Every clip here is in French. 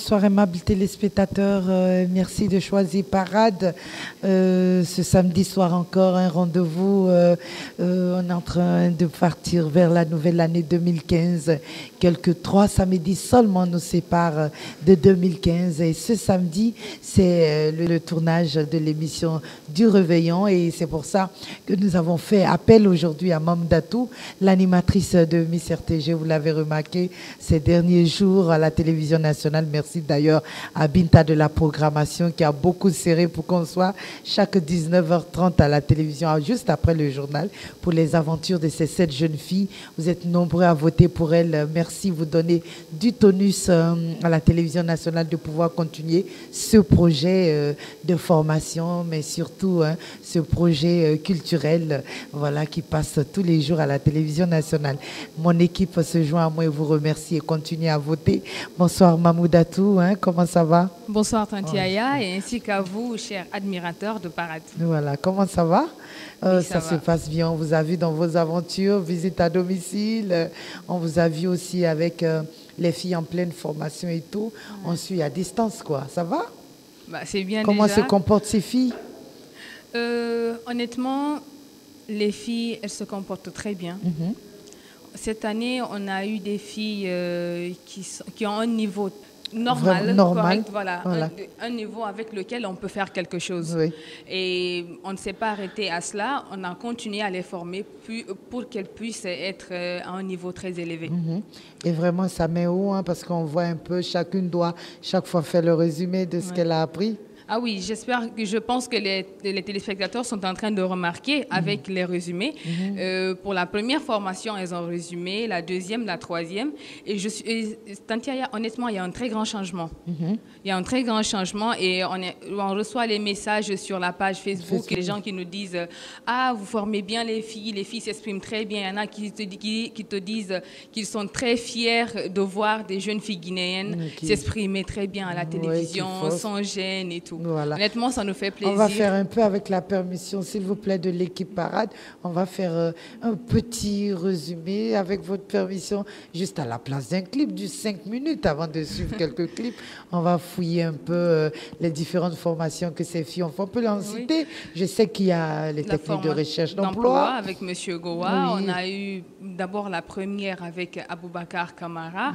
Bonsoir aimables téléspectateurs, merci de choisir Parade. Ce samedi soir encore un rendez-vous, on est en train de partir vers la nouvelle année 2015. Quelques 3 samedis seulement nous séparent de 2015 et ce samedi c'est le tournage de l'émission du Réveillon et c'est pour ça que nous avons fait appel aujourd'hui à Mame Datou, l'animatrice de Miss RTG, vous l'avez remarqué ces derniers jours à la télévision nationale. Merci d'ailleurs à Binta de la programmation qui a beaucoup serré pour qu'on soit chaque 19h30 à la télévision, juste après le journal, pour les aventures de ces 7 jeunes filles. Vous êtes nombreux à voter pour elles. Merci, vous donnez du tonus à la télévision nationale de pouvoir continuer ce projet de formation, mais surtout ce projet culturel voilà, qui passe tous les jours à la télévision nationale. Mon équipe se joint à moi et vous remercie et continue à voter. Bonsoir Mame Datou, comment ça va? Bonsoir Tanti Aya et ainsi qu'à vous, chers admirateurs de Parade. Voilà, comment ça va? Oui, ça se passe bien, on vous a vu dans vos aventures, visite à domicile, on vous a vu aussi avec les filles en pleine formation et tout. On suit à distance, quoi. Ça va? Bah, c'est bien. Comment déjà. se comportent ces filles? Honnêtement, les filles, elles se comportent très bien. Cette année, on a eu des filles qui ont un niveau normal, correct, voilà. Un niveau avec lequel on peut faire quelque chose. Oui. Et on ne s'est pas arrêté à cela, on a continué à les former pour qu'elles puissent être à un niveau très élevé. Et vraiment, ça met haut, parce qu'on voit un peu, chacune doit chaque fois faire le résumé de ce qu'elle a appris. Ah oui, je pense que les téléspectateurs sont en train de remarquer avec les résumés. Pour la première formation, elles ont résumé, la deuxième, la troisième. Et honnêtement, il y a un très grand changement. Il y a un très grand changement et on reçoit les messages sur la page Facebook, les gens qui nous disent « Ah, vous formez bien les filles s'expriment très bien. » Il y en a qui te disent qu'ils sont très fiers de voir des jeunes filles guinéennes s'exprimer très bien à la télévision, sans gêne et tout. Voilà. Honnêtement, ça nous fait plaisir. On va faire un peu avec la permission, s'il vous plaît, de l'équipe Parade. On va faire un petit résumé, avec votre permission, juste à la place d'un clip, du 5 minutes avant de suivre quelques clips. On va fouiller un peu les différentes formations que ces filles ont fait. On peut en citer. Je sais qu'il y a les techniques de recherche d'emploi. Avec M. Gowa. On a eu d'abord la première avec Aboubacar Kamara.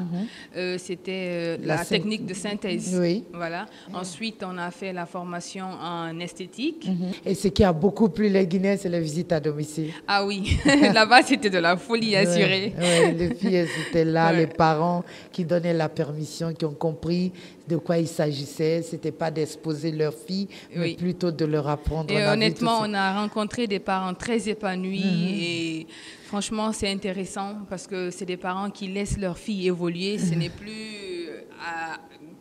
C'était la technique de synthèse. Voilà. Ensuite, on a fait la formation en esthétique. Et ce qui a beaucoup plu les Guinéens, c'est la visite à domicile. Ah oui, là-bas, c'était de la folie assurée. Les filles, elles étaient là, les parents qui donnaient la permission, qui ont compris de quoi il s'agissait. Ce n'était pas d'exposer leurs filles, mais plutôt de leur apprendre. Et honnêtement, on a rencontré des parents très épanouis et franchement, c'est intéressant parce que c'est des parents qui laissent leurs filles évoluer. Ce n'est plus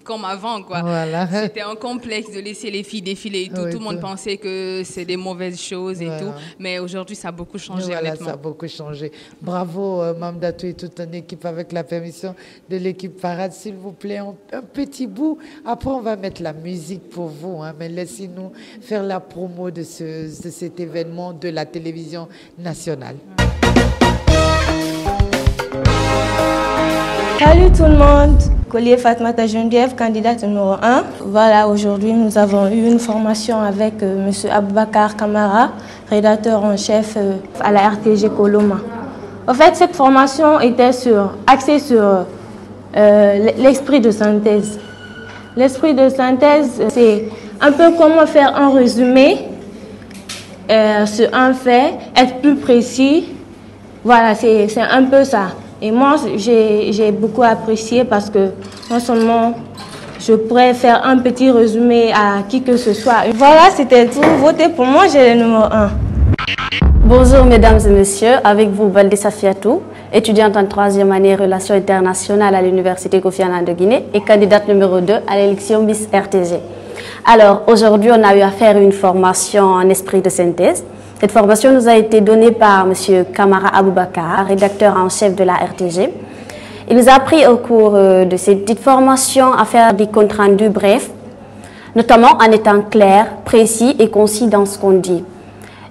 comme avant, quoi. Voilà. C'était un complexe de laisser les filles défiler et tout. Tout le monde pensait que c'est des mauvaises choses et tout. Mais aujourd'hui, ça a beaucoup changé, honnêtement. Ça a beaucoup changé. Bravo, Mame Datou et toute ton équipe, avec la permission de l'équipe Parade. S'il vous plaît, un petit bout. Après, on va mettre la musique pour vous. Mais laissez-nous faire la promo de cet événement de la télévision nationale. Salut tout le monde, Collier Fatmata Geneviève, candidate numéro 1. Voilà, aujourd'hui nous avons eu une formation avec M. Aboubacar Kamara, rédacteur en chef à la RTG Koloma. En fait, cette formation était axée sur l'esprit de synthèse. L'esprit de synthèse, c'est un peu comment faire un résumé sur un fait, être plus précis. Voilà, c'est un peu ça. Et moi, j'ai beaucoup apprécié parce que non seulement je pourrais faire un petit résumé à qui que ce soit. Voilà, c'était tout. Votez pour moi, j'ai le numéro 1. Bonjour mesdames et messieurs, avec vous Baldé Safiatou, étudiante en 3e année Relations internationales à l'Université Kofi Annan de Guinée et candidate numéro 2 à l'élection Miss RTG. Alors aujourd'hui, on a eu à faire une formation en esprit de synthèse. Cette formation nous a été donnée par M. Kamara Aboubacar, rédacteur en chef de la RTG. Il nous a appris au cours de cette petite formation à faire des comptes rendus brefs, notamment en étant clair, précis et concis dans ce qu'on dit.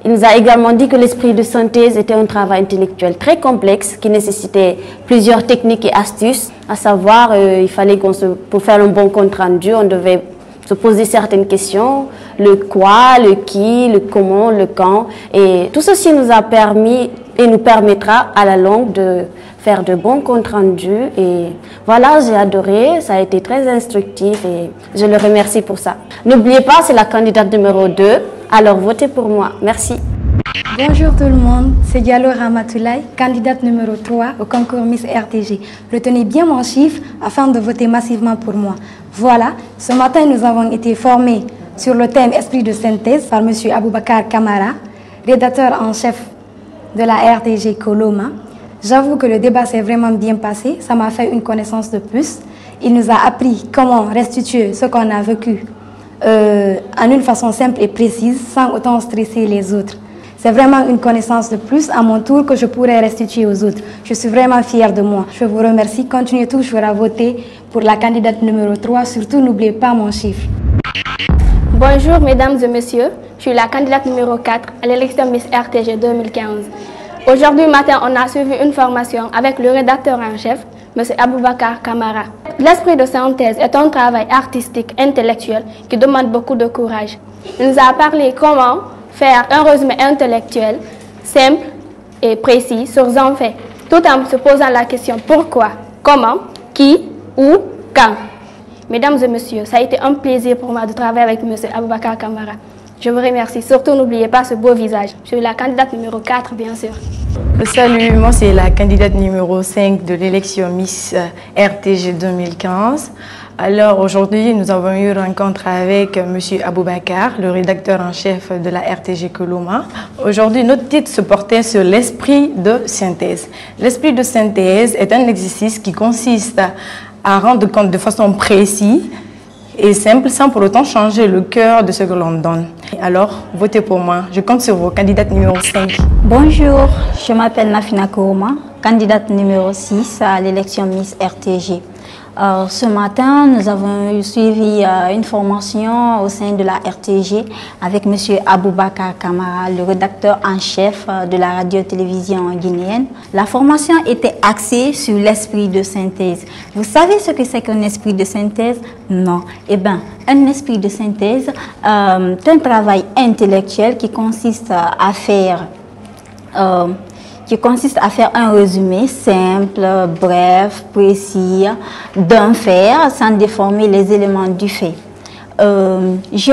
Il nous a également dit que l'esprit de synthèse était un travail intellectuel très complexe qui nécessitait plusieurs techniques et astuces. À savoir, il fallait pour faire un bon compte rendu, on devait se poser certaines questions, le quoi, le qui, le comment, le quand. Et tout ceci nous a permis et nous permettra à la longue de faire de bons comptes rendus. Et voilà, j'ai adoré, ça a été très instructif et je le remercie pour ça. N'oubliez pas, c'est la candidate numéro 2, alors votez pour moi. Merci. Bonjour tout le monde, c'est Diallo Ramatoulaye, candidate numéro 3 au concours Miss RTG. Retenez bien mon chiffre afin de voter massivement pour moi. Voilà, ce matin nous avons été formés sur le thème Esprit de synthèse par M. Aboubacar Kamara, rédacteur en chef de la RTG Coloma. J'avoue que le débat s'est vraiment bien passé, ça m'a fait une connaissance de plus. Il nous a appris comment restituer ce qu'on a vécu en une façon simple et précise, sans autant stresser les autres. C'est vraiment une connaissance de plus à mon tour que je pourrais restituer aux autres. Je suis vraiment fière de moi. Je vous remercie. Continuez toujours à voter pour la candidate numéro 3. Surtout, n'oubliez pas mon chiffre. Bonjour mesdames et messieurs, je suis la candidate numéro 4 à l'élection Miss RTG 2015. Aujourd'hui matin, on a suivi une formation avec le rédacteur en chef, M. Aboubacar Kamara. L'esprit de synthèse est un travail artistique, intellectuel qui demande beaucoup de courage. Il nous a parlé comment faire un résumé intellectuel, simple et précis sur un fait, tout en se posant la question pourquoi, comment, qui, où, quand. Mesdames et messieurs, ça a été un plaisir pour moi de travailler avec M. Aboubacar Kamara. Je vous remercie. Surtout, n'oubliez pas ce beau visage. Je suis la candidate numéro 4, bien sûr. Salut, moi c'est la candidate numéro 5 de l'élection Miss RTG 2015. Alors aujourd'hui, nous avons eu une rencontre avec M. Aboubacar, le rédacteur en chef de la RTG Coloma. Aujourd'hui, notre titre se portait sur l'esprit de synthèse. L'esprit de synthèse est un exercice qui consiste à rendre compte de façon précise et simple, sans pour autant changer le cœur de ce que l'on donne. Alors, votez pour moi. Je compte sur vous, candidate numéro 5. Bonjour, je m'appelle Nafina Kourma, candidate numéro 6 à l'élection Miss RTG. Ce matin, nous avons suivi une formation au sein de la RTG avec M. Aboubacar Kamara, le rédacteur en chef de la radio-télévision guinéenne. La formation était axée sur l'esprit de synthèse. Vous savez ce que c'est qu'un esprit de synthèse? Non. Eh bien, un esprit de synthèse est un travail intellectuel qui consiste à faire un résumé simple, bref, précis d'un fait, sans déformer les éléments du fait. Je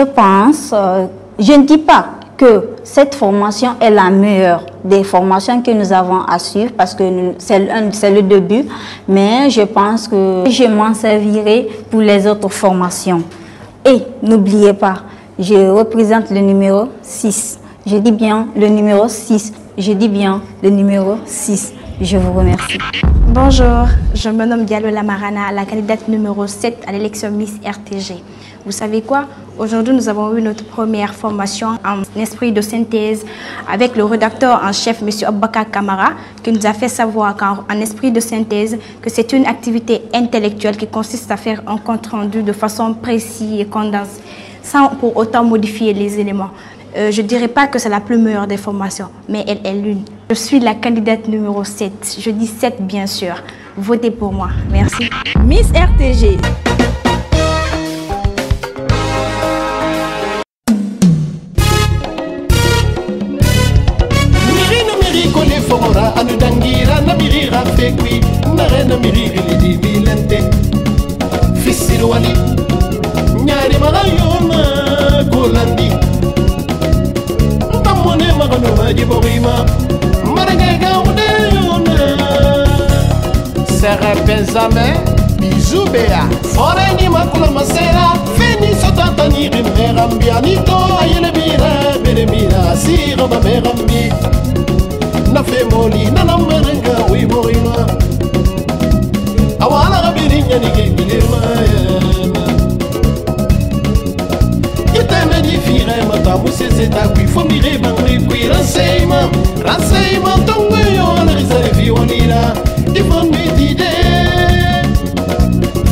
ne dis pas que cette formation est la meilleure des formations que nous avons à suivre parce que c'est le début, mais je pense que je m'en servirai pour les autres formations. Et n'oubliez pas, je représente le numéro 6. Je dis bien le numéro 6. Je dis bien le numéro 6. Je vous remercie. Bonjour, je me nomme Diallo Lamarana, la candidate numéro 7 à l'élection Miss RTG. Vous savez quoi? Aujourd'hui, nous avons eu notre première formation en esprit de synthèse avec le rédacteur en chef, M. Aboubacar Kamara, qui nous a fait savoir en esprit de synthèse que c'est une activité intellectuelle qui consiste à faire un compte rendu de façon précise et condensée, sans pour autant modifier les éléments. Je ne dirais pas que c'est la plus meilleure des formations, mais elle est l'une. Je suis la candidate numéro 7. Je dis 7 bien sûr. Votez pour moi. Merci. Miss RTG. Serra Benzame, bisou Béa. Foreni makula masera, feni sotatani rimerambi anito ayele mira, bere mira, siro ba merambi. Na femoli na namerenga wi morima. Awala rabirinya ni gilema. Kiteme di fire mata musese ta qui fomire bangri qui renseignement tongo yo na riservi onira. Different idées.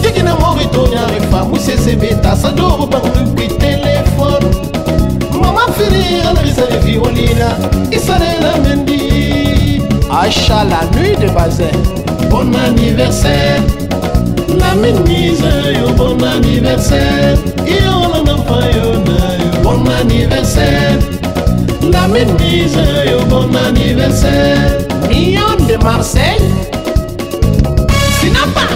Dikina moritonia refa musese beta sadoro par le téléphone. Maman fini à la riservi onira. Aïcha la nuit de Bazin. Bon anniversaire, la mise yo bon anniversaire. Bon anniversaire, la mise yo bon anniversaire. Million de Marseille, Sinapa,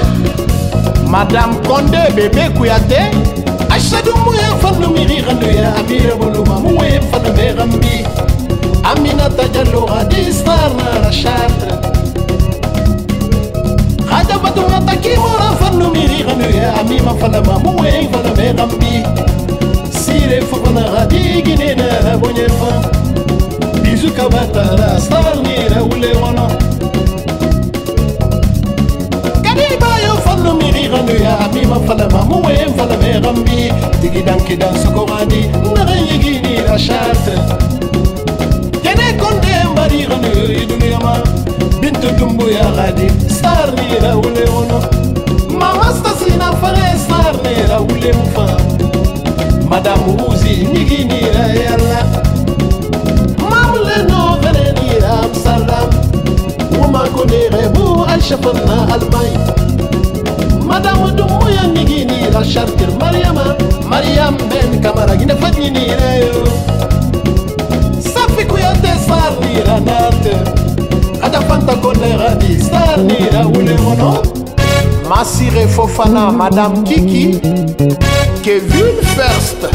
Madame Condé bébé Kouyaté. Aïchadou mouya fan miri randuya amira boluma mouye fan berambi. Aminata Diallo Hadi Star na Chartres. Khadija Batoumata Kimora fan miri randuya amima falama mouye fan berambi. Sire fofana Hadi Guinée na bonyefa. Bisou Kabata la Star ni la oule wana. Kadiba yo fan miri randuya amima falama mouye fan berambi. Tigi danki dan sokoradi na yigini la Chartres. Kene Condé mbari ranu iduniyama Bintu Dumbuya Hadi Star ni la ule ono. Mama Stasina Fare Star ni la ule mufa. Madame Uzi nigini la yalla. Mamle no vene ni la Amsterdam. Wuma Condé rebu Aïcha Fatna Almay. Madame Dumbuya nigini la Chartres. Mariam Ben Kamara gine fadini la yo. Safi Kouyaté Star ni la nate. Ada Fanta Condé Hadi Star ni la ule ono. Massire Fofana Madame Kiki. Kevin First.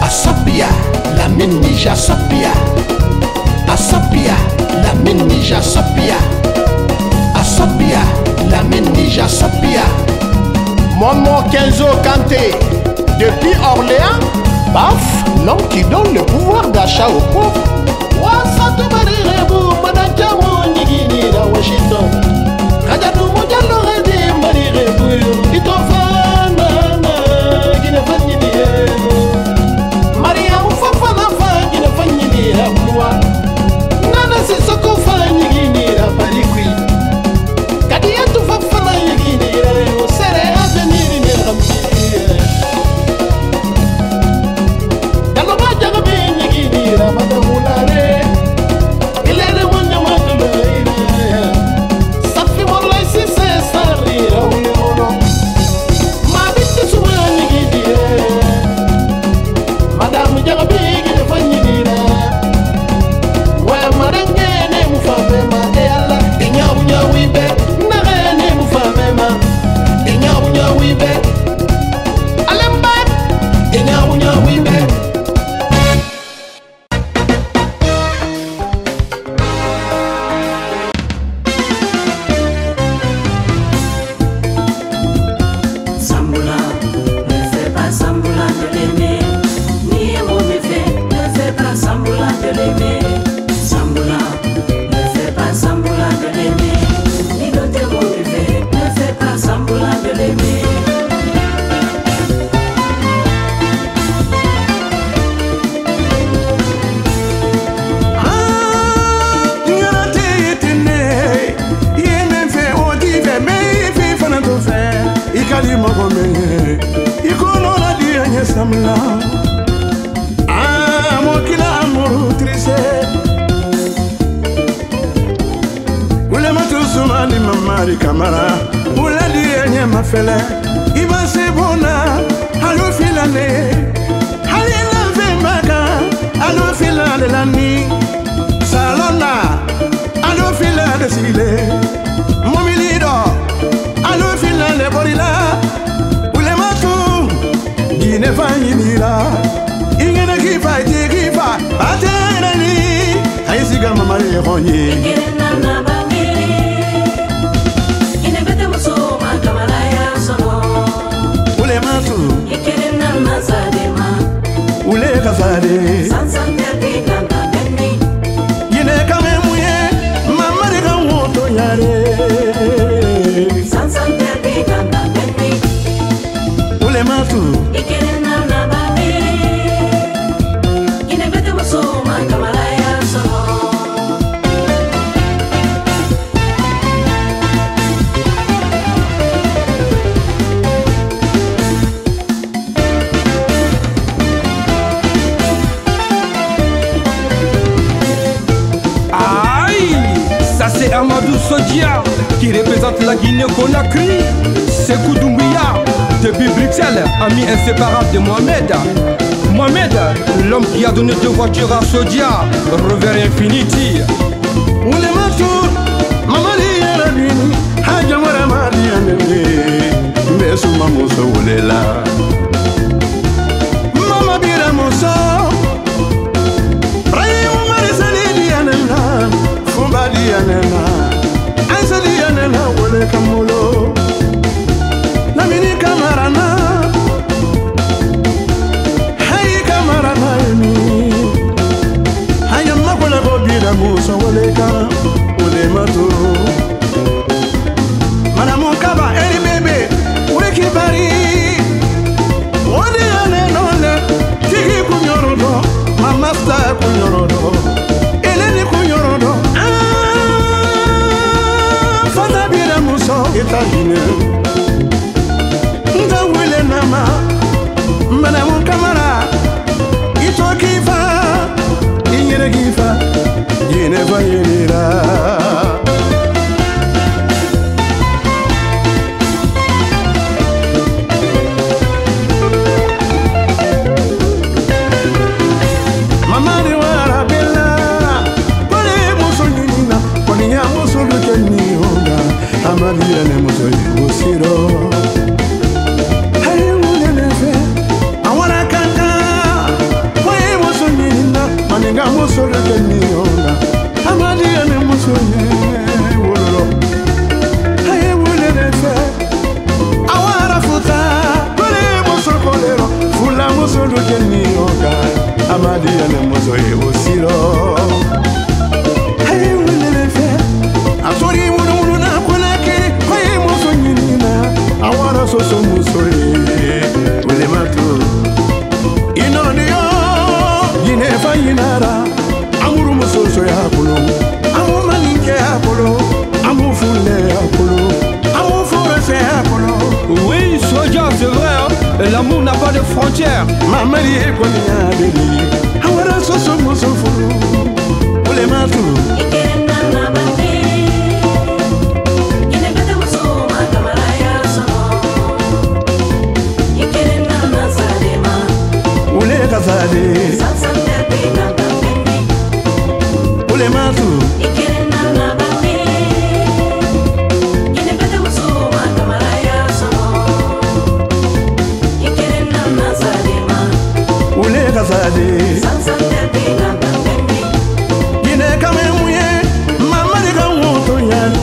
Asapia la Nija Sapia. Asapia la Nija Sapia. Asapia la Nija Sapia. Momo Kenzo Kanté. Depuis Orléans, paf, l'homme qui donne le pouvoir d'achat aux pauvres. Wasato Marirebu, Madame Nigini la Washington. Rajatu Mojalo Redi Marirebu, Itofana, Gina Fanini. Maria Mufafana Fagina Fanini la Blois. Nana Sissoko Fanini la Parikui. Kadiatu Fafana Yigini la Osere Avenir ni Rampi. et Amadou Sodia qui représente la Guinée-Conakry. Sekou Doumbouya depuis Bruxelles, ami inséparable de Mohamed. Mohamed, l'homme qui a donné 2 voitures à Sodia, Rover Infinity. Oulematu, mamali yarabini, hajamara mali yanele, mesu mamuso ulela. Mama bira muso, rayu marisali yanela, fumbali yanela, ansali yanela wole kamulo. Namini kamarana, hayi kamarana yemi, hayamma kola bobira muso woleka, ulematu. Manamu kaba eri bebe, ureki bari, wode ane nole, tiki kunyorodo, mamasta kunyorodo, eleni kunyorodo. Fata bira muso itagine. Manamu kamara, ito kifa, inyere kifa, yene vayera. Mama de wara bella, pole muso nina, pole ya muso lukeni honga, amalia ne muso yusiro. Muso de niona, amalia ne muso ye wololo. Haye wole ne fe, awara futa, pole muso kolero, fula muso de niona, amalia ne muso ye osiro. Haye wole ne fe, asori wulu na konake, haye muso nyina, awara soso muso ye, wole matu. Inodio, yine fa yinara. Amuru musoso ya kolo, amu malinke ya kolo, amu fule ya kolo, amu forese ya kolo. Oui, Sodia, c'est vrai, hein? L'amour n'a pas de frontières. Ma mari est comme ya deli, awara soso muso fulu, ule matu. Ule kazade. Ule matu. Ule kazade. Gine kame muye, mama de kawoto yale.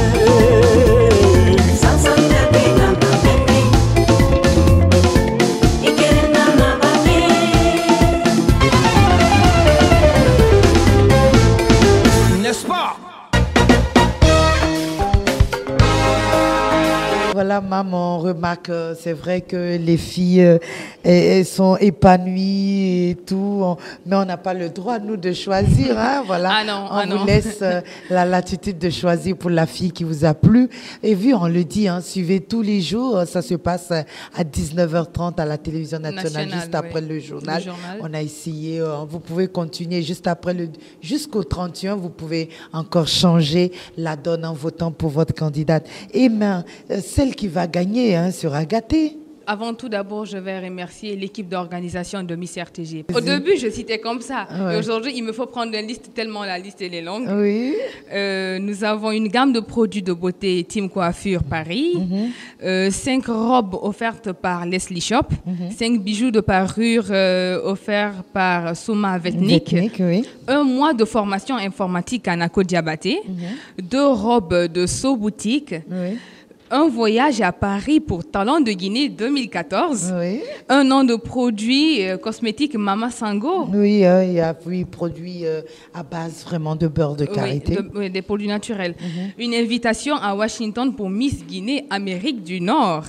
Voilà, maman, on remarque, c'est vrai que les filles elles sont épanouies et tout, mais on n'a pas le droit, nous, de choisir. Hein, voilà. On vous laisse la latitude de choisir pour la fille qui vous a plu. Et vu, on le dit, hein, suivez tous les jours, ça se passe à 19h30 à la télévision nationale, juste après le journal. On a essayé, vous pouvez continuer juste après jusqu'au 31, vous pouvez encore changer la donne en votant pour votre candidate. Et celle qui va gagner sera gâtée. Avant tout, d'abord, je vais remercier l'équipe d'organisation de Miss RTG. Au début, je citais comme ça. Ouais. Et aujourd'hui, il me faut prendre une liste tellement la liste elle est longue. Oui. Nous avons une gamme de produits de beauté Team Coiffure Paris. 5 robes offertes par Leslie Shop. 5 bijoux de parure offerts par Souma Vetnik. Oui. 1 mois de formation informatique à Nako Diabaté. 2 robes de So Boutique. Oui. Un voyage à Paris pour Talent de Guinée 2014. Oui. 1 an de produits cosmétiques Mama Sango. Oui, il y a produits à base vraiment de beurre de karité. Oui, des produits naturels. Une invitation à Washington pour Miss Guinée, Amérique du Nord.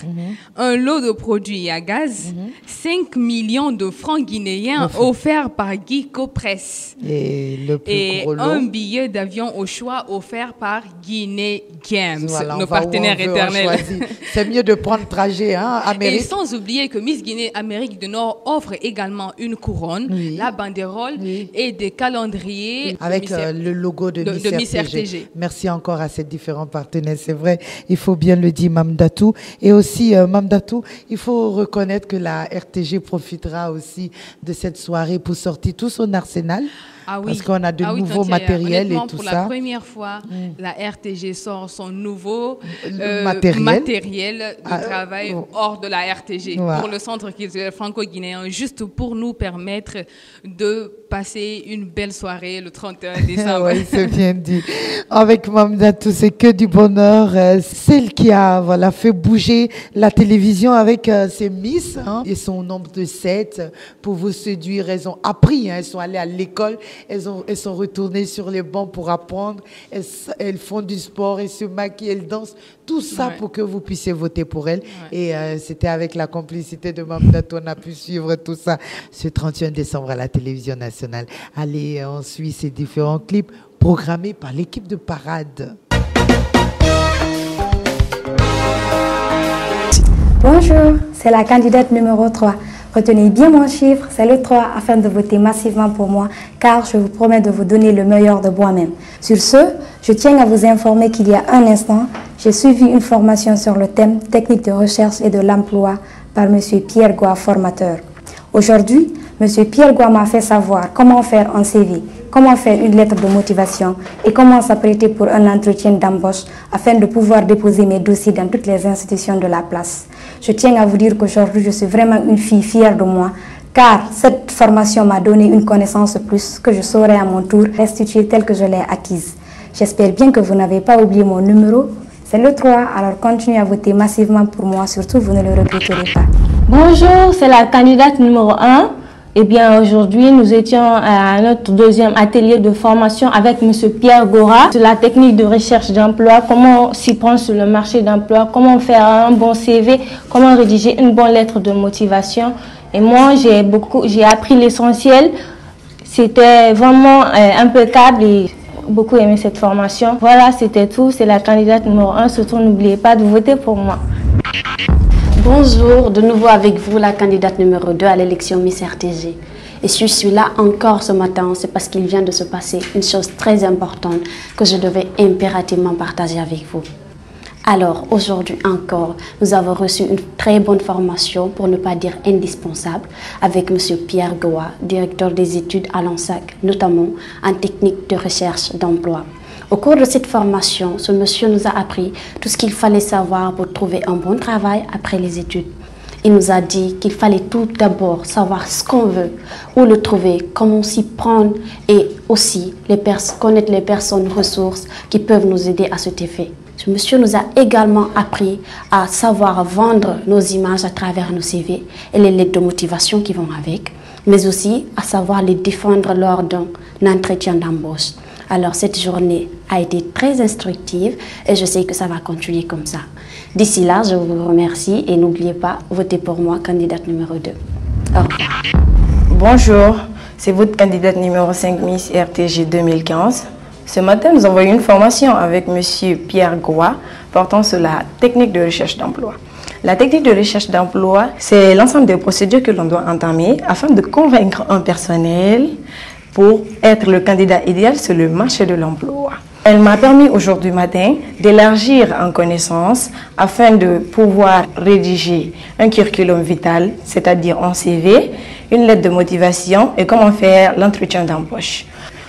Un lot de produits à gaz. 5 millions de francs guinéens offerts par Guy Copresse. Et le plus gros lot. Un billet d'avion au choix offert par Guinée Games, voilà, nos partenaires éternels. personnel. C'est mieux de prendre trajet, hein, Amérique. Et sans oublier que Miss Guinée Amérique du Nord offre également une couronne, la banderole et des calendriers avec le logo de Miss RTG. Merci encore à ces différents partenaires. C'est vrai, il faut bien le dire, Mamdatou. Et aussi, Mamdatou, il faut reconnaître que la RTG profitera aussi de cette soirée pour sortir tout son arsenal. Ah oui. Parce qu'on a de nouveaux matériels et tout pour ça. Pour la première fois, la RTG sort son nouveau matériel de travail hors de la RTG pour le centre culturel franco-guinéen, juste pour nous permettre de passer une belle soirée le 31 décembre. Oui, c'est bien dit. Avec Mamdatou, c'est que du bonheur. Celle qui a fait bouger la télévision avec ses Miss et son nombre de 7 pour vous séduire. Elles ont appris, elles sont allées à l'école. Elles sont retournées sur les bancs pour apprendre. Elles font du sport, elles se maquillent, elles dansent. Tout ça pour que vous puissiez voter pour elles. Et c'était avec la complicité de Mamdatou, on a pu suivre tout ça ce 31 décembre à la télévision nationale. Allez, on suit ces différents clips programmés par l'équipe de Parade. Bonjour, c'est la candidate numéro 3. Retenez bien mon chiffre, c'est le 3, afin de voter massivement pour moi, car je vous promets de vous donner le meilleur de moi-même. Sur ce, je tiens à vous informer qu'il y a un instant, j'ai suivi une formation sur le thème technique de recherche et de l'emploi par M. Pierre Goua, formateur. Aujourd'hui, M. Pierre Goua m'a fait savoir comment faire un CV, comment faire une lettre de motivation et comment s'apprêter pour un entretien d'embauche afin de pouvoir déposer mes dossiers dans toutes les institutions de la place. Je tiens à vous dire qu'aujourd'hui, je suis vraiment une fille fière de moi, car cette formation m'a donné une connaissance plus que je saurai à mon tour restituer telle que je l'ai acquise. J'espère bien que vous n'avez pas oublié mon numéro. C'est le 3, alors continuez à voter massivement pour moi, surtout vous ne le regretterez pas. Bonjour, c'est la candidate numéro 1. Eh bien, aujourd'hui, nous étions à notre deuxième atelier de formation avec M. Pierre Goura sur la technique de recherche d'emploi, comment s'y prendre sur le marché d'emploi, comment faire un bon CV, comment rédiger une bonne lettre de motivation. Et moi, j'ai appris l'essentiel. C'était vraiment impeccable et beaucoup aimé cette formation. Voilà, c'était tout. C'est la candidate numéro 1. Surtout, n'oubliez pas de voter pour moi. Bonjour, de nouveau avec vous, la candidate numéro 2 à l'élection Miss RTG. Et si je suis là encore ce matin, c'est parce qu'il vient de se passer une chose très importante que je devais impérativement partager avec vous. Alors, aujourd'hui encore, nous avons reçu une très bonne formation, pour ne pas dire indispensable, avec M. Pierre Goua, directeur des études à l'ANSAC, notamment en technique de recherche d'emploi. Au cours de cette formation, ce monsieur nous a appris tout ce qu'il fallait savoir pour trouver un bon travail après les études. Il nous a dit qu'il fallait tout d'abord savoir ce qu'on veut, où le trouver, comment s'y prendre et aussi connaître les personnes ressources qui peuvent nous aider à cet effet. Ce monsieur nous a également appris à savoir vendre nos images à travers nos CV et les lettres de motivation qui vont avec, mais aussi à savoir les défendre lors d'un entretien d'embauche. Alors cette journée a été très instructive et je sais que ça va continuer comme ça. D'ici là, je vous remercie et n'oubliez pas, votez pour moi, candidate numéro 2. Au revoir. Bonjour, c'est votre candidate numéro 5 Miss RTG 2015. Ce matin, nous avons eu une formation avec M. Pierre Goua portant sur la technique de recherche d'emploi. La technique de recherche d'emploi, c'est l'ensemble des procédures que l'on doit entamer afin de convaincre un personnel pour être le candidat idéal sur le marché de l'emploi. Elle m'a permis aujourd'hui matin d'élargir en connaissances afin de pouvoir rédiger un curriculum vital, c'est-à-dire un CV, une lettre de motivation et comment faire l'entretien d'embauche.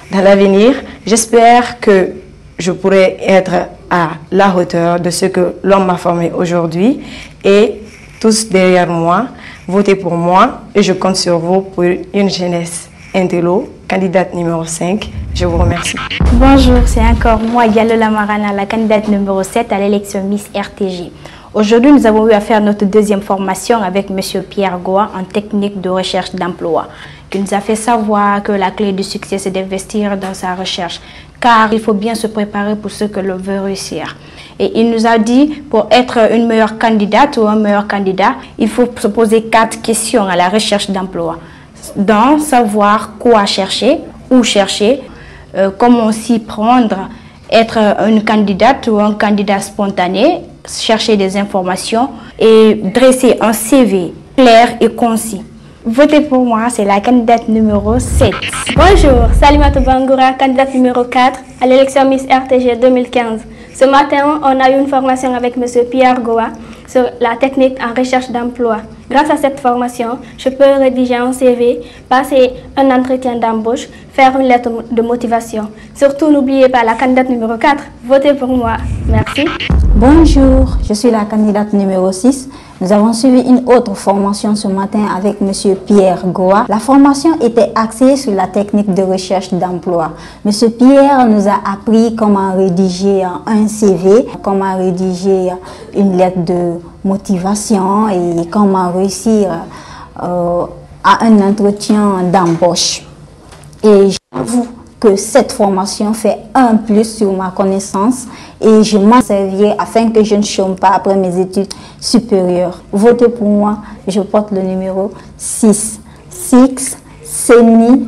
Dans l'avenir, j'espère que je pourrai être à la hauteur de ce que l'on m'a formé aujourd'hui et tous derrière moi, votez pour moi et je compte sur vous pour une jeunesse intello, candidate numéro 5. Je vous remercie. Bonjour, c'est encore moi, Diallo Lamarana, la candidate numéro 7 à l'élection Miss RTG. Aujourd'hui, nous avons eu à faire notre deuxième formation avec M. Pierre Goua en technique de recherche d'emploi, qui nous a fait savoir que la clé du succès, c'est d'investir dans sa recherche, car il faut bien se préparer pour ce que l'on veut réussir. Et il nous a dit, pour être une meilleure candidate ou un meilleur candidat, il faut se poser 4 questions à la recherche d'emploi. Dans savoir quoi chercher, où chercher, comment s'y prendre être une candidate ou un candidat spontané, chercher des informations et dresser un CV clair et concis. Votez pour moi, c'est la candidate numéro 7. Bonjour, Salimata Bangoura, candidate numéro 4 à l'élection Miss RTG 2015. Ce matin, on a eu une formation avec M. Pierre Goa sur la technique en recherche d'emploi. Grâce à cette formation, je peux rédiger un CV, passer un entretien d'embauche, faire une lettre de motivation. Surtout, n'oubliez pas la candidate numéro 4. Votez pour moi. Merci. Bonjour, je suis la candidate numéro 6. Nous avons suivi une autre formation ce matin avec M. Pierre Goa. La formation était axée sur la technique de recherche d'emploi. M. Pierre nous a appris comment rédiger un CV, comment rédiger une lettre de motivation et comment réussir à un entretien d'embauche. Et j'avoue que cette formation fait un plus sur ma connaissance et je m'en servirai afin que je ne chôme pas après mes études supérieures. Votez pour moi, je porte le numéro 6. Seni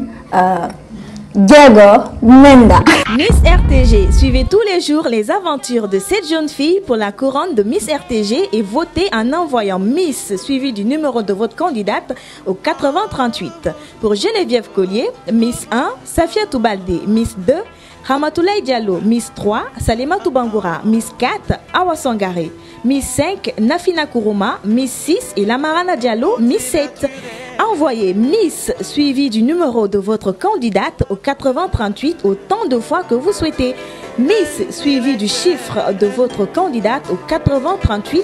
Diego Menda. Miss RTG, suivez tous les jours les aventures de cette jeune fille pour la couronne de Miss RTG et votez en envoyant Miss suivi du numéro de votre candidate au 8038. Pour Geneviève Collier, Miss 1, Safia Toubalde, Miss 2, Ramatoulaye Diallo, Miss 3, Salimata Bangoura, Miss 4, Awa Sangare, Miss 5, Nafina Kourouma, Miss 6 et Lamarana Diallo, Miss 7. Envoyez Miss suivi du numéro de votre candidate au 8038 autant de fois que vous souhaitez. Miss suivi du chiffre de votre candidate au 8038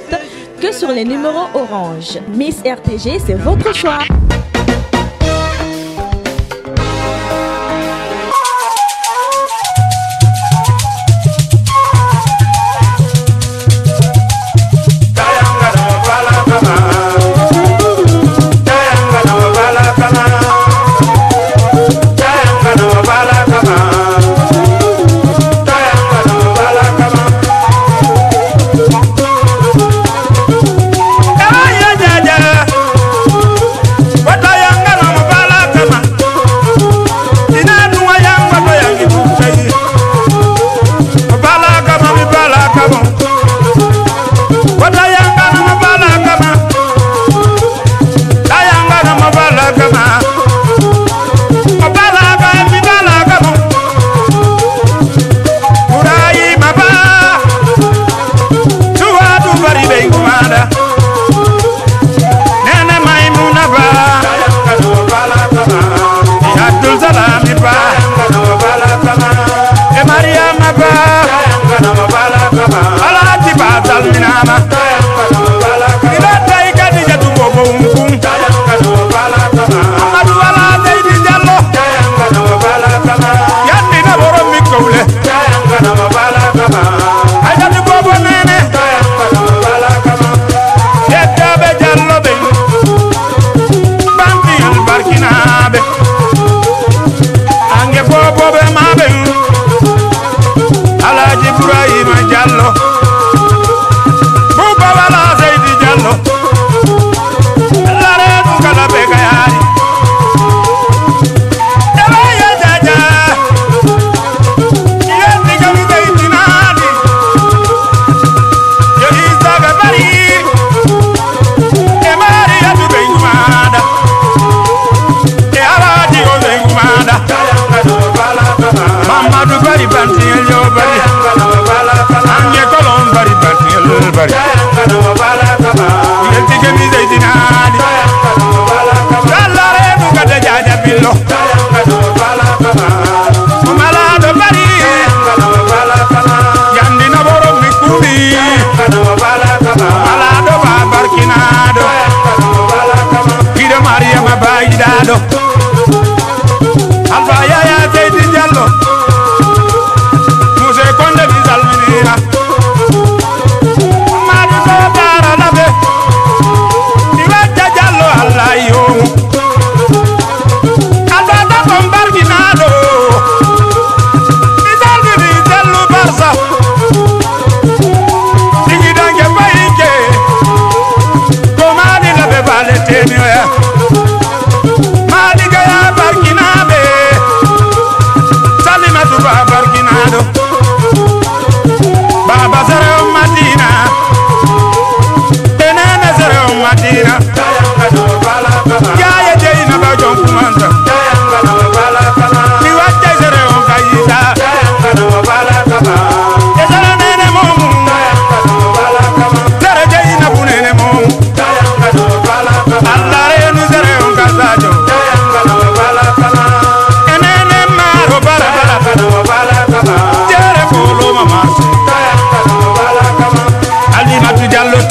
que sur les numéros orange. Miss RTG, c'est votre choix.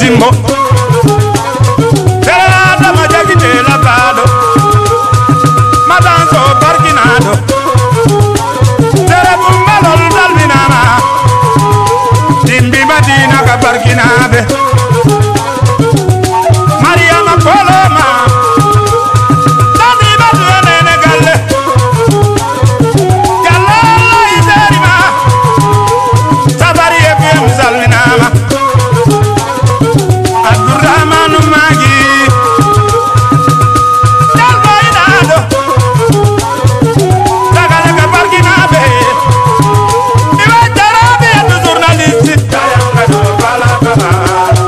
timbo Terada majagite la bado Madanzo barginado Tere bumbalol dalminama Dimbi madina ka barginabe Mariama Koloma Dandi badu nene galle Galle iterima Sabari efem salminama Abdurrahmanu Magi Dalbo idado Tagale ka barginabe Iwa jarabe adu journaliste Tayanga do bala bala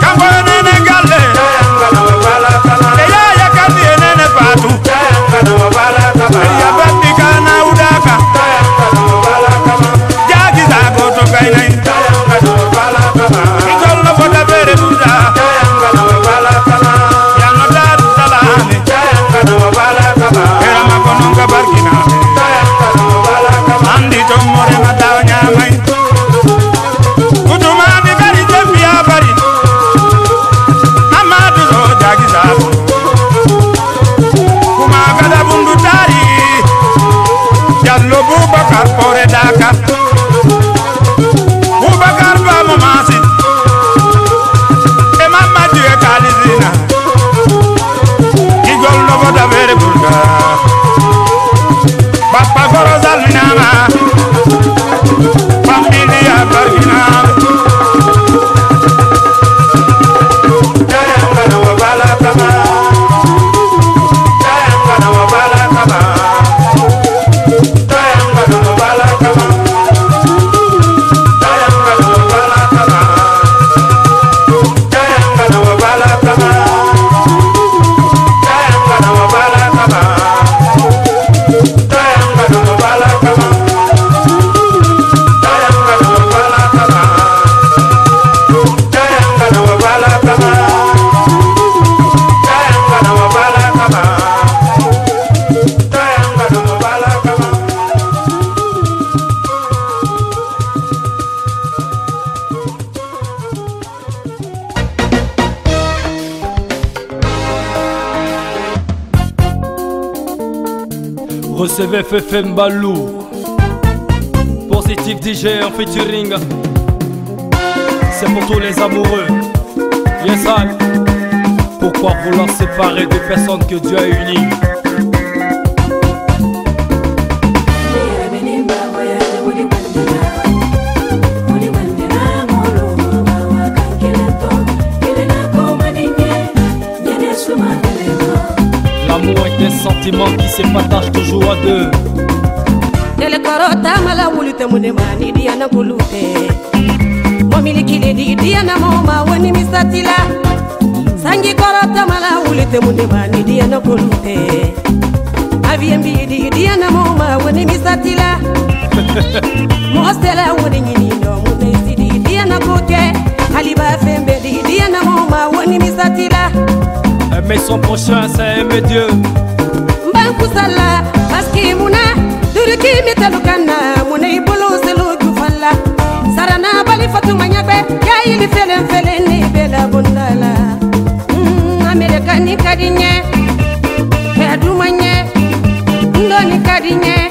Kambo nene galle Tayanga do bala bala Eya ya kandi nene patu Tayanga do bala bala Eya bambi kana udaka Tayanga do bala bala Jagi zago to kainai Tayanga do bala bala Ikolo foda bere buda Tayanga do bala bala Yano daru salame Tayanga do bala bala Era makononga barkina Tayanga do bala bala Andi to more mataw nyamai Kutuma di bari jembia bari Amadu zo jagi zago Kuma gada bundu tari Jallo Bubakar pore daka Bubakar ba mamasi E mamma diwe kalizina Igol no boda vere bulga Papa goro salminama Familia barginama Tayanga na wabala kama Tayanga na wabala kama Tayanga na wabala kama Tayanga na wabala kama Tayanga na wabala kama Tayanga na wabala kama Tayanga na wabala kama Tayanga na wabala kama Tayanga na wabala kama Tayanga na wabala kama Tayanga na wabala kama Recevez Fefe Mbalou. Positif DJ en featuring. C'est pour tous les amoureux. Yes, I. Pourquoi vouloir séparer deux personnes que Dieu a unies? L'amour est un sentiment qui se partage toujours à deux. Dele korota mala wulute munemani diana kulute Momilikile di diana moma wani misatila Sangi korota mala wulute munemani diana kulute Aviembi di diana moma wani misatila Mostela wani nyini no munesi di diana koke Haliba fembe di diana moma wani misatila Aimer son prochain, c'est aimer Dieu. Mbankusala paski muna Duriki mitalukana muna ibolo selu jufalla Sarana bali fatu manyagbe ya ili felen felen ni bela bundala Amerikani kadinye Adumanye Ndoni kadinye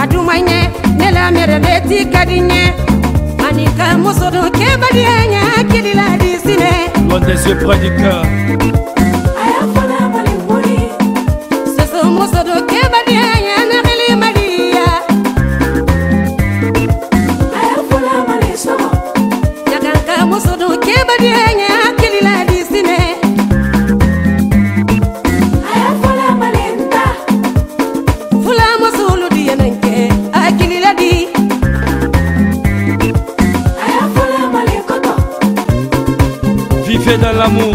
Adumanye Nela mereleti kadinye Manika musodo kebadi anya kilila disine Loin des yeux près du cœur. Musodo kebadi anya nakili madia Ayafula maliso Yakanka musodo kebadi anya akili la disine Ayafula malenta Fula musulu diya nanke akili la di Ayafula malikoto Vivez dans l'amour.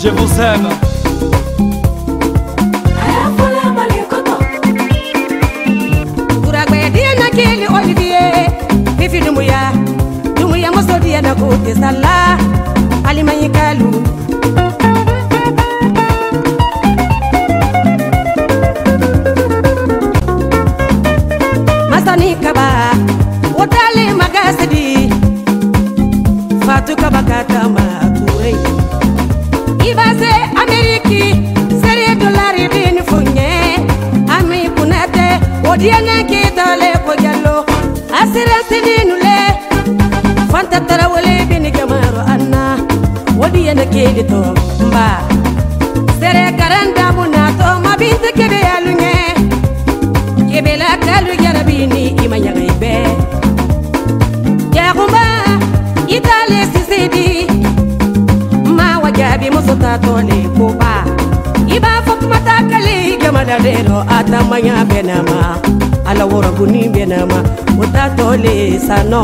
Je vous aime. Kili Olivier, Fifi Dumuya Mosodi na kote sala, Alimanyi Kalu. Masani Kaba, Otale Magasidi, Fatu Kabakatama. diana kitale ko jallo asirantini nule fanta tarawale bini gamaro anna wodi yana kelito mba sere karanda munato mabinte kebe alunye kebe la kalu yarabini imanya gaibe ya kumba itale sisidi ma wajabi musota tole kuba iba fakmata kali gamada dero atamanya benama ala wora guni benama utatole sano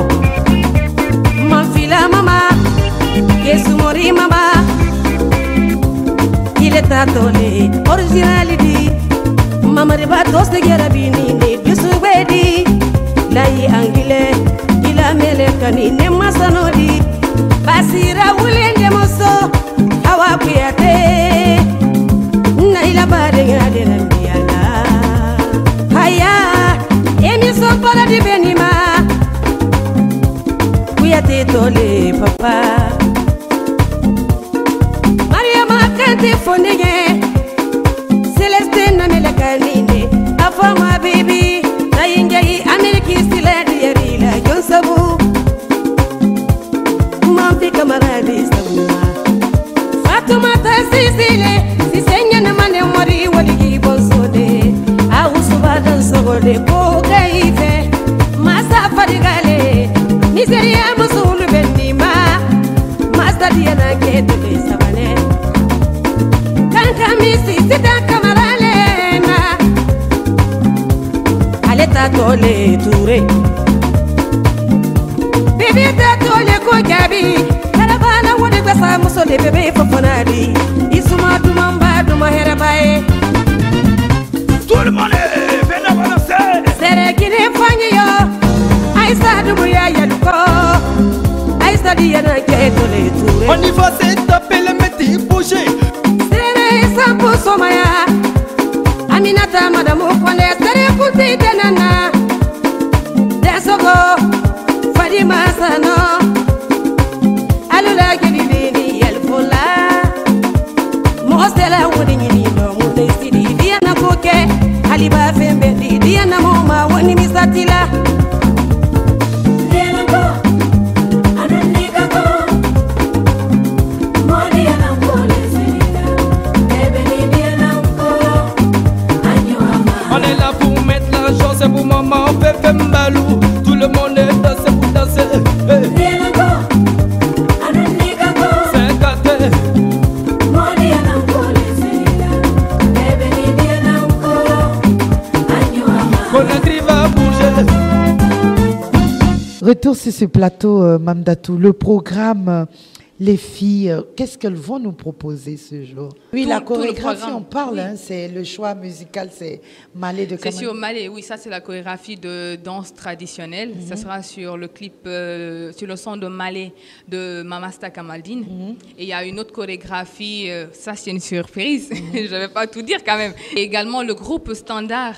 mafila mama yesu mori mama ile tatole originality mama riba toste gerabini ne disubedi lai angile ila melekani ne masanodi basira wulende moso awa kuyate na ila bare ngade nambiala haya emi so pala di benima kuyate tole papa Mariama kante fondege Celeste na melekani ne afama baby na ingai ameriki siladi yarila jonsabu mampi kamaradi sabuna Fatuma tasisile sisenya na mane mori waligi bonsode au subadan sogode ko kaife masa fadigale nigeria musulu bendima masa diana ketule sabane kanka misi sita kamarale na aleta tole ture bibi ta tole ko gabi karabana wode gbasa musole bebe fofonadi isuma dumamba duma herabaye tout le monde venez balancer sere kine fanyo aisa dumu ya yaduko aisa diana ketole ture on y va c'est taper les métiers bouger sere sampo somaya aminata madamu kone sere kunti denana desogo fadima sano alula gidibini yelfula mostela wudi nyini no munde sidi diana koke haliba fembe di diana moma woni misatila diana ko ananika ko modi ana polisi on est là pour mettre l'argent, c'est pour maman, bébé malou. Tout le monde est dans c'est pour danser. C'est gâté. Conakry va bouger. Retour sur ce plateau, Mamdatou. Le programme, les filles, qu'est-ce qu'elles vont nous proposer ce jour? Oui, la chorégraphie, on parle, oui. Hein, c'est le choix musical, c'est Malé de Kamaldine. C'est sur Malé, oui, ça c'est la chorégraphie de danse traditionnelle. Ça sera sur le clip, sur le son de Malé de Mamasta Kamaldine. Et il y a une autre chorégraphie, ça c'est une surprise, je ne vais pas tout dire quand même. Et également le groupe Standard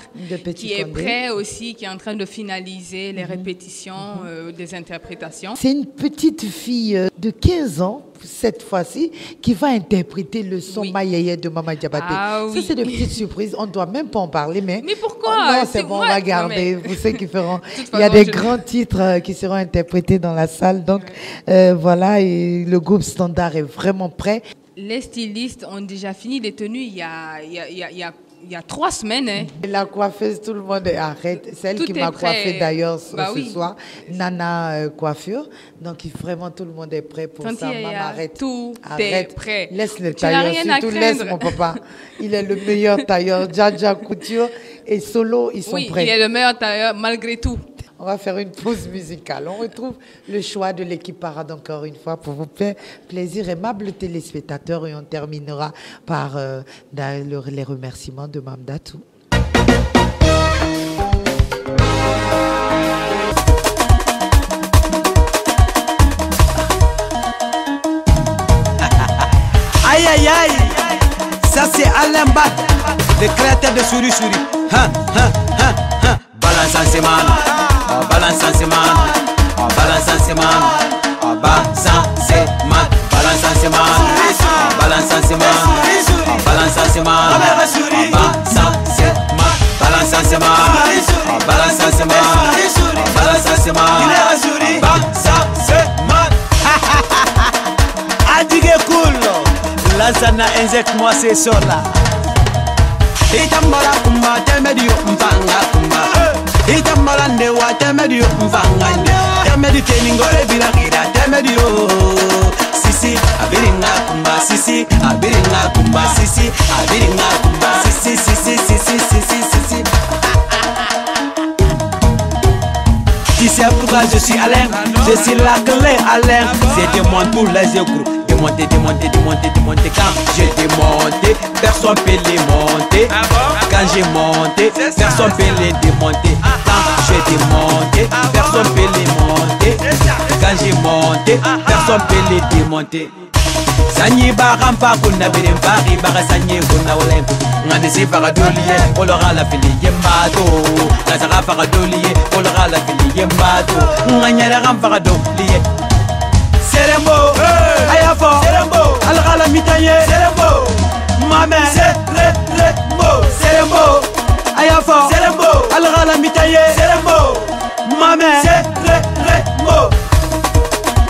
qui est prêt aussi, qui est en train de finaliser les répétitions des interprétations. C'est une petite fille de 15 ans, cette fois-ci, qui va interpréter le son Mayeye de Mama Diabaté. Ça, c'est de petites surprises. On ne doit même pas en parler, mais pourquoi? Non, c'est bon, on va garder. Vous savez qu'ils feront. Il y a des grands titres qui seront interprétés dans la salle. Donc, voilà, et le groupe Standard est vraiment prêt. Les stylistes ont déjà fini les tenues il y a 3 semaines. Hein. La coiffeuse, tout le monde arrête. C'est elle qui m'a coiffée d'ailleurs ce soir. Nana Coiffure. Donc vraiment tout le monde est prêt pour ça. Maman, arrête. Tout est prêt. Laisse le tailleur. Surtout laisse mon papa. Il est le meilleur tailleur. Dja Couture et Solo, ils sont prêts. Oui, il est le meilleur tailleur malgré tout. On va faire une pause musicale. On retrouve le choix de l'équipe Parade encore une fois pour vous faire plaisir, aimables téléspectateurs. Et on terminera par les remerciements de Mamdatou. Aïe aïe aïe, ça c'est Alain Bat, le créateur de Souri Souri. Balance en semane. Balance en semane, balance en semane, balance en semane, balance en semane, balance en semane, balance en semane, balance en semane, balance en semane, Benzek moi c'est Sola. Itambala kumba temedio mfanga kumba. Itambala ndewa temedio mfanga nde. Temedio teningore birakira temedio. Sisi abiringa kumba sisi abiringa kumba sisi abiringa kumba sisi sisi sisi sisi sisi. Si c'est pourquoi je suis Alain, je suis la clé Alain. C'est démonté tous les écrous. Démonter, démonter, démonter, démonter. Quand j'ai démonté, personne peut les monter. Quand j'ai monté, personne peut les démonter. Quand j'ai démonté, personne peut les monter. Quand j'ai monté, personne peut les démonter. Sanyi barampa kuna birembari baga sanyi kuna olem ngani si baga doliye olora la fili yembato ngazara baga doliye olora la fili yembato nganyara baga doliye serembo ayafo serembo algala mitaye serembo mame serembo serembo ayafo serembo algala mitaye serembo mame serembo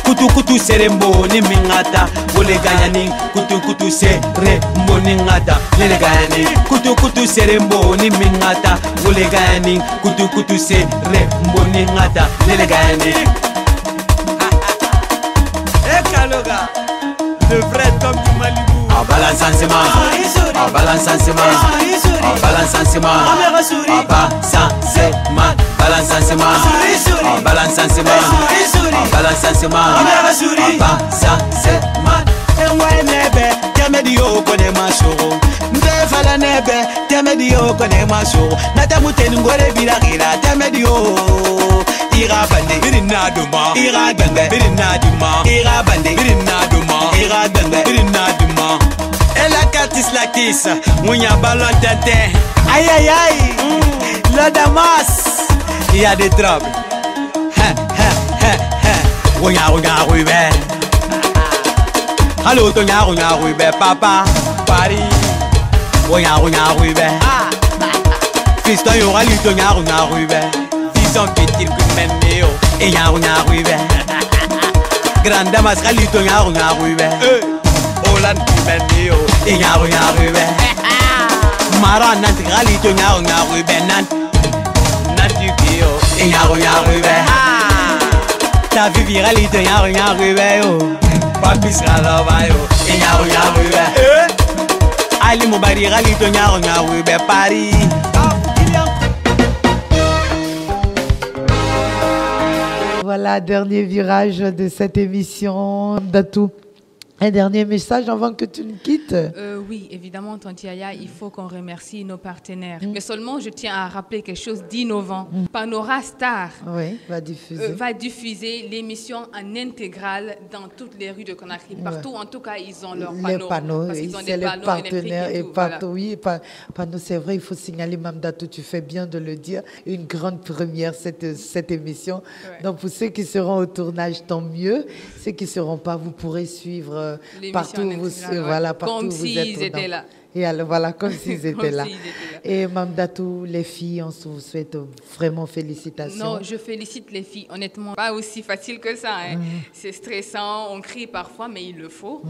kutu kutu serembo ni mingata wole ganyani kutu kutu serembo ni ngata lele ganyani kutu kutu serembo ni mingata wole ganyani kutu kutu serembo ni ngata lele ganyani. Ekaloga le vrai Tom du Malibu. En balance en semence, en balance en semence, en balance en semence, en balance en semence, balance en semence, en balance en semence, en balance en semence, en balance en semence. Enway nebe, temedio kone masoro. Ndefala nebe, temedio kone masoro. Natamute ngore birakira temedio. Ira bande, birina duma. Ira bande, birina duma. Ira bande, birina duma. Ira bande, birina duma. Et la catis la kiss, mounya ballon tente. Aïe aïe aïe, le Damas, il y a des troubles. Mounya mounya rube. Allô tonya mounya rube, papa, Paris. Mounya mounya rube. Fiston yora lui tonya mounya rube. Fiston petit coup même néo, et y'a mounya rube. Grande Damas lui tonya mounya rube. Olan Benio, Inyaru Yarube. Mara Nanti Galito Yarube, Nanti Pio, Inyaru Yarube. Ta vie viralite Yarube, Papis Ralabayo, Inyaru Yarube. Ali Mobari Galito Yarube, Paris. Voilà, dernier virage de cette émission d'Atout. Un dernier message avant que tu nous quittes. Oui, évidemment, Tanti Aya, il faut qu'on remercie nos partenaires. Mais seulement, je tiens à rappeler quelque chose d'innovant. Panorama Star va diffuser l'émission en intégrale dans toutes les rues de Conakry. Partout, en tout cas, ils ont leurs panneaux. Ils ont des panneaux partenaires et partout. Voilà. Oui, panneaux, c'est vrai, il faut signaler, Mme Datou, tu fais bien de le dire. Une grande première, cette émission. Ouais. Donc, pour ceux qui seront au tournage, tant mieux. Ceux qui ne seront pas, vous pourrez suivre partout où vous, voilà, partout où vous êtes. Étaient là. Et alors, voilà, comme s'ils étaient là. Et Mme Datou, les filles, on vous souhaite vraiment félicitations. Non, je félicite les filles. Honnêtement, pas aussi facile que ça. Hein. C'est stressant, on crie parfois, mais il le faut.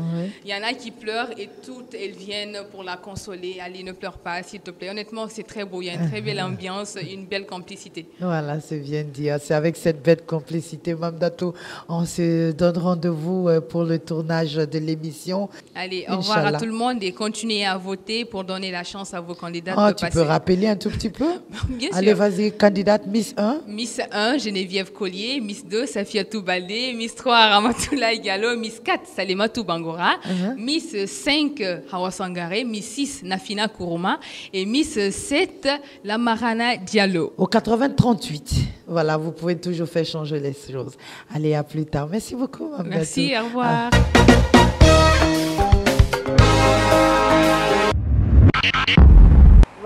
Il y en a qui pleurent et toutes, elles viennent pour la consoler. Allez, ne pleure pas, s'il te plaît. Honnêtement, c'est très beau. Il y a une très belle ambiance, une belle complicité. Voilà, c'est bien dit. C'est avec cette belle complicité, Mme Datou, on se donne rendez-vous pour le tournage de l'émission. Allez, au revoir à tout le monde et continuez à voter pour donner la chance à vos candidates de passer. Tu peux rappeler un tout petit peu? Bien sûr. Allez, vas-y, candidate Miss 1. Miss 1, Geneviève Collier. Miss 2, Safiatou Baldé. Miss 3, Ramatoulaye Gallo. Miss 4, Salimatou Bangora. Miss 5, Hawa Sangare. Miss 6, Nafina Kourouma. Et Miss 7, Lamarana Diallo. Au 80-38. Voilà, vous pouvez toujours faire changer les choses. Allez, à plus tard. Merci beaucoup, Mme Datou. Merci, au revoir.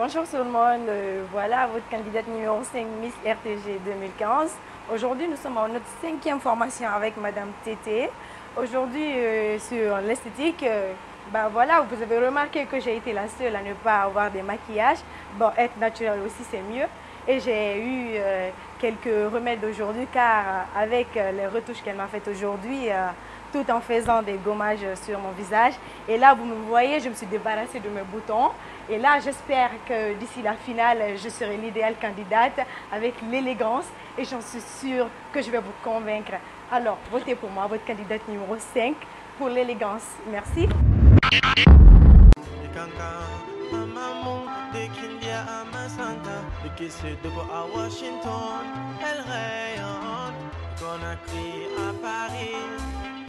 Bonjour tout le monde, voilà votre candidate numéro 5 Miss RTG 2015. Aujourd'hui, nous sommes en notre 5e formation avec Madame Tété. Aujourd'hui, sur l'esthétique, voilà, vous avez remarqué que j'ai été la seule à ne pas avoir de maquillage. Bon, être naturel aussi, c'est mieux. Et j'ai eu quelques remèdes aujourd'hui car avec les retouches qu'elle m'a faites aujourd'hui, tout en faisant des gommages sur mon visage. Et là, vous me voyez, je me suis débarrassée de mes boutons. Et là, j'espère que d'ici la finale, je serai l'idéale candidate avec l'élégance. Et j'en suis sûre que je vais vous convaincre. Alors, votez pour moi, votre candidate numéro 5, pour l'élégance. Merci. Conakry à Paris,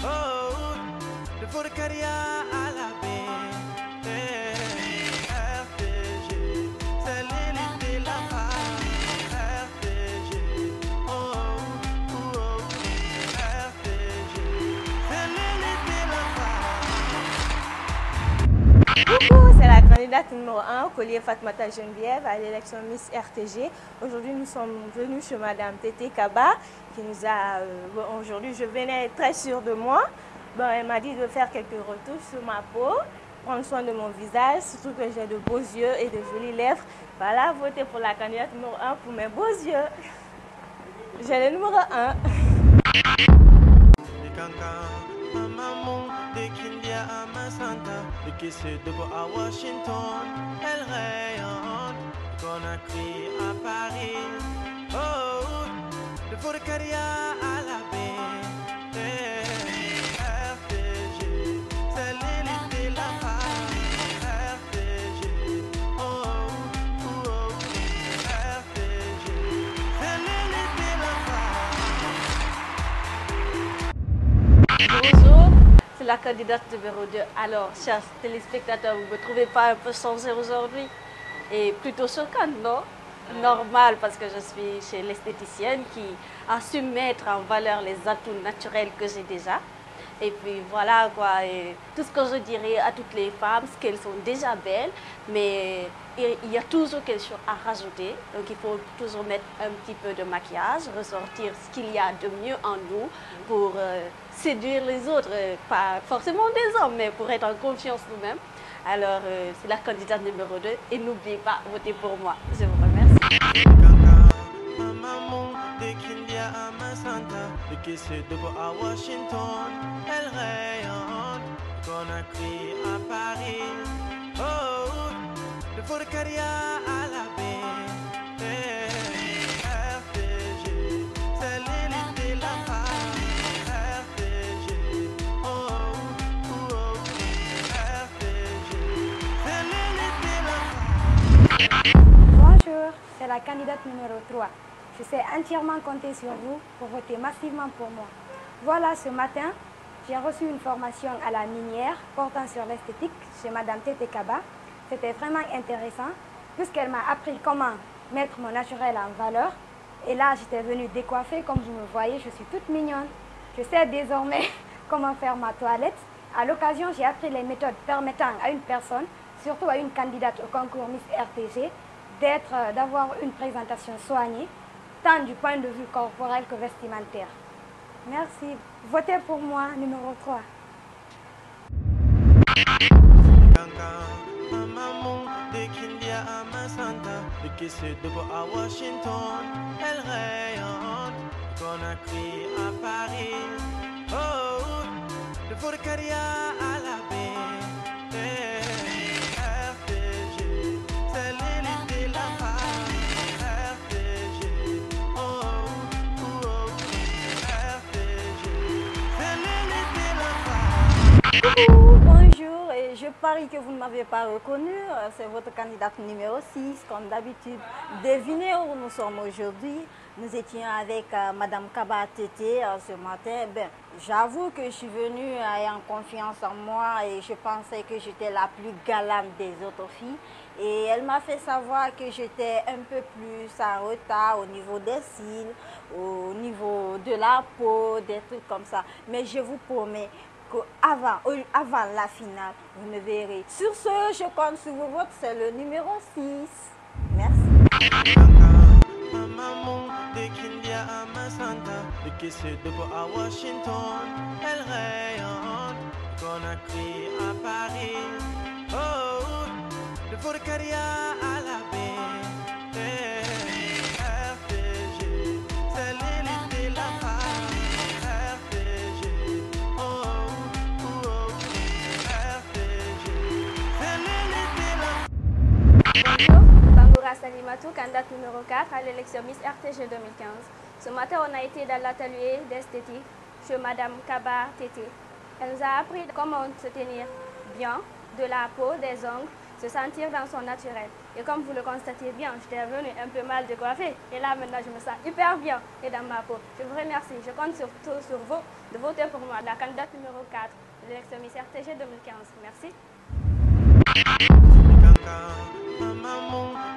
oh, de Forcaria à la baie, RTG, c'est l'élite de la femme, RTG, oh, oh, oh, RTG, c'est l'élite de la femme. Coucou, c'est la candidate numéro 1, Collier Fatmata Geneviève, à l'élection Miss RTG. Aujourd'hui, nous sommes venus chez Madame Tété Kaba, qui nous a... aujourd'hui, je venais très sûre de moi. Bon, elle m'a dit de faire quelques retouches sur ma peau, prendre soin de mon visage, surtout que j'ai de beaux yeux et de jolies lèvres. Voilà, votez pour la candidate numéro 1 pour mes beaux yeux. J'ai le numéro 1. À Washington, elle rayonne, Conakry à Paris, oh, de Forcaria à la baie, RTG, c'est l'élite de la femme, RTG, oh, oh, oh, RTG, c'est l'élite de la femme. Bonjour, c'est la candidate numéro 2. Alors, chers téléspectateurs, vous ne me trouvez pas un peu changée aujourd'hui? Et plutôt choquante, non? Normal, parce que je suis chez l'esthéticienne qui a su mettre en valeur les atouts naturels que j'ai déjà. Et puis voilà quoi, et tout ce que je dirais à toutes les femmes, c'est qu'elles sont déjà belles, mais il y a toujours quelque chose à rajouter. Donc il faut toujours mettre un petit peu de maquillage, ressortir ce qu'il y a de mieux en nous pour séduire les autres, pas forcément des hommes, mais pour être en confiance nous-mêmes. Alors c'est la candidate numéro 2 et n'oubliez pas, votez pour moi. Je vous remercie. À Washington, elle rayonne, Conakry à Paris, oh, de Forcaria à la baie, RTG, c'est l'élite de la femme, RTG, oh, oh, oh, RTG, c'est l'élite de la femme. Bonjour, c'est la candidate numéro 3. Je sais entièrement compter sur vous pour voter massivement pour moi. Voilà, ce matin, j'ai reçu une formation à la minière portant sur l'esthétique chez Madame Tété Kaba. C'était vraiment intéressant puisqu'elle m'a appris comment mettre mon naturel en valeur. Et là, j'étais venue décoiffer. Comme vous me voyez, je suis toute mignonne. Je sais désormais comment faire ma toilette. À l'occasion, j'ai appris les méthodes permettant à une personne, surtout à une candidate au concours Miss RTG, d'avoir une présentation soignée, tant du point de vue corporel que vestimentaire. Merci. Votez pour moi, numéro 3. À Washington, elle rayonne, Conakry à Paris, oh, de Forcaria à la baie, RTG, c'est l'élite de la femme, RTG, oh, oh, oh, RTG, c'est l'élite de la femme. Coucou, bonjour, et je parie que vous ne m'avez pas reconnu, c'est votre candidate numéro 6, comme d'habitude. Devinez où nous sommes aujourd'hui. Nous étions avec Madame Kaba Tété ce matin. Ben, j'avoue que je suis venue ayant confiance en moi et je pensais que j'étais la plus galante des autres filles. Et elle m'a fait savoir que j'étais un peu plus en retard au niveau des cils, au niveau de la peau, des trucs comme ça. Mais je vous promets qu'avant la finale, vous me verrez. Sur ce, je compte sur vos votes, c'est le numéro 6. Merci. À Washington, elle rayonne, Conakry à Paris, oh, de Forcaria à la baie, RTG, c'est l'élite de la femme, RTG, oh, Salimatou, candidate numéro 4 à l'élection Miss RTG 2015. Ce matin, on a été dans l'atelier d'esthétique chez Madame Kaba Tété. Elle nous a appris comment se tenir bien, de la peau, des ongles, se sentir dans son naturel. Et comme vous le constatez bien, j'étais revenue un peu mal décoiffée. Et là, maintenant, je me sens hyper bien et dans ma peau. Je vous remercie. Je compte surtout sur vous de voter pour moi, la candidate numéro 4 de l'élection Miss RTG 2015. Merci.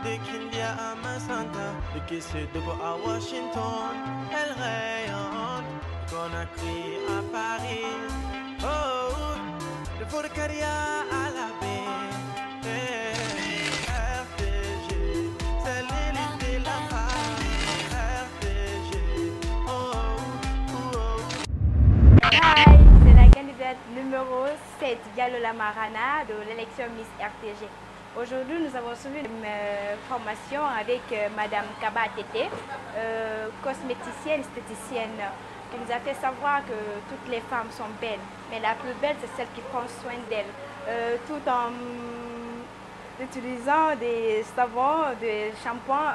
Dès qu'il y a à Massanta, et qui se debout à Washington, elle rayonne. Conakry à Paris, oh, de Forcaria à la baie. RTG, c'est l'élite de la femme. RTG, Hi, c'est la candidate numéro 7, Diallo Lamarana, de l'élection Miss RTG. Aujourd'hui, nous avons suivi une formation avec Madame Kaba Tété, cosméticienne, esthéticienne, qui nous a fait savoir que toutes les femmes sont belles, mais la plus belle, c'est celle qui prend soin d'elle, tout en utilisant des savons, des shampoings,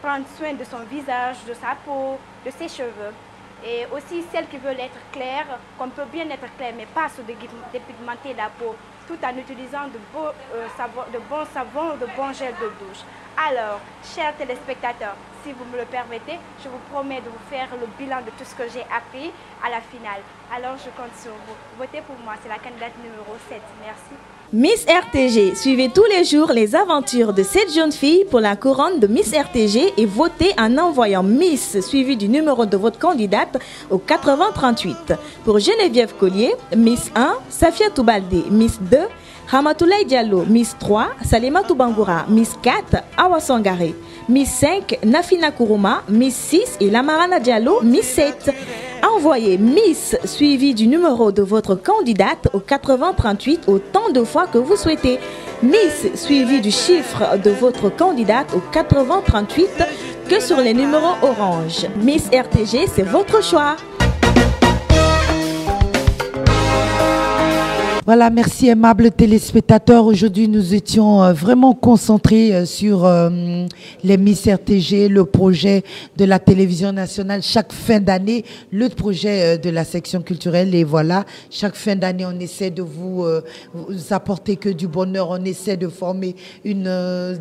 prendre soin de son visage, de sa peau, de ses cheveux. Et aussi celles qui veulent être claires, qu'on peut bien être clair, mais pas se dépigmenter la peau, tout en utilisant de bons savons, de bons gels de douche. Alors, chers téléspectateurs, si vous me le permettez, je vous promets de vous faire le bilan de tout ce que j'ai appris à la finale. Alors, je compte sur vous. Votez pour moi, c'est la candidate numéro 7. Merci. Miss RTG, suivez tous les jours les aventures de cette jeune fille pour la couronne de Miss RTG et votez en envoyant Miss suivi du numéro de votre candidate au 8038. Pour Geneviève Collier, Miss 1, Safia Toubalde, Miss 2, Ramatoulaye Diallo, Miss 3, Salimatou Bangoura, Miss 4, Awa Sangare, Miss 5, Nafina Kourouma, Miss 6 et Lamarana Diallo, Miss 7. Envoyez Miss suivi du numéro de votre candidate au 8038 autant de fois que vous souhaitez. Miss suivi du chiffre de votre candidate au 8038 que sur les numéros orange. Miss RTG, c'est votre choix. Voilà, merci aimables téléspectateurs. Aujourd'hui, nous étions vraiment concentrés sur les Miss RTG, le projet de la télévision nationale. Chaque fin d'année, le projet de la section culturelle. Et voilà, chaque fin d'année, on essaie de vous apporter que du bonheur. On essaie de former une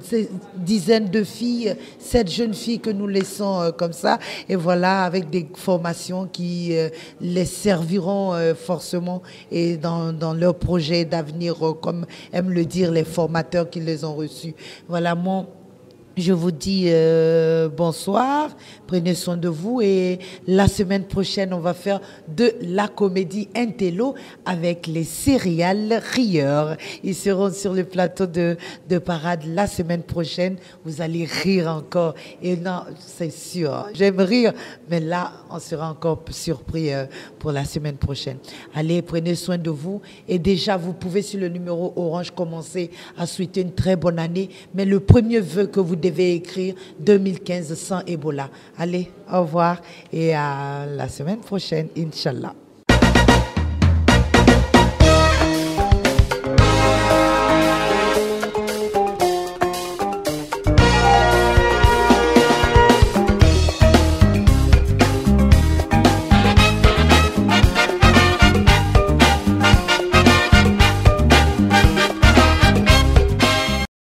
dizaine de filles, 7 jeunes filles que nous laissons comme ça. Et voilà, avec des formations qui les serviront forcément et dans leur projet d'avenir, comme aiment le dire les formateurs qui les ont reçus. Voilà, je vous dis bonsoir, prenez soin de vous et la semaine prochaine, on va faire de la comédie intello avec les céréales rieurs. Ils seront sur le plateau de Parade la semaine prochaine. Vous allez rire encore. Et non, c'est sûr, j'aime rire, mais là, on sera encore surpris pour la semaine prochaine. Allez, prenez soin de vous. Et déjà, vous pouvez sur le numéro orange commencer à souhaiter une très bonne année. Mais le premier vœu que vous devez écrire, 2015 sans Ebola. Allez, au revoir et à la semaine prochaine, Inch'Allah.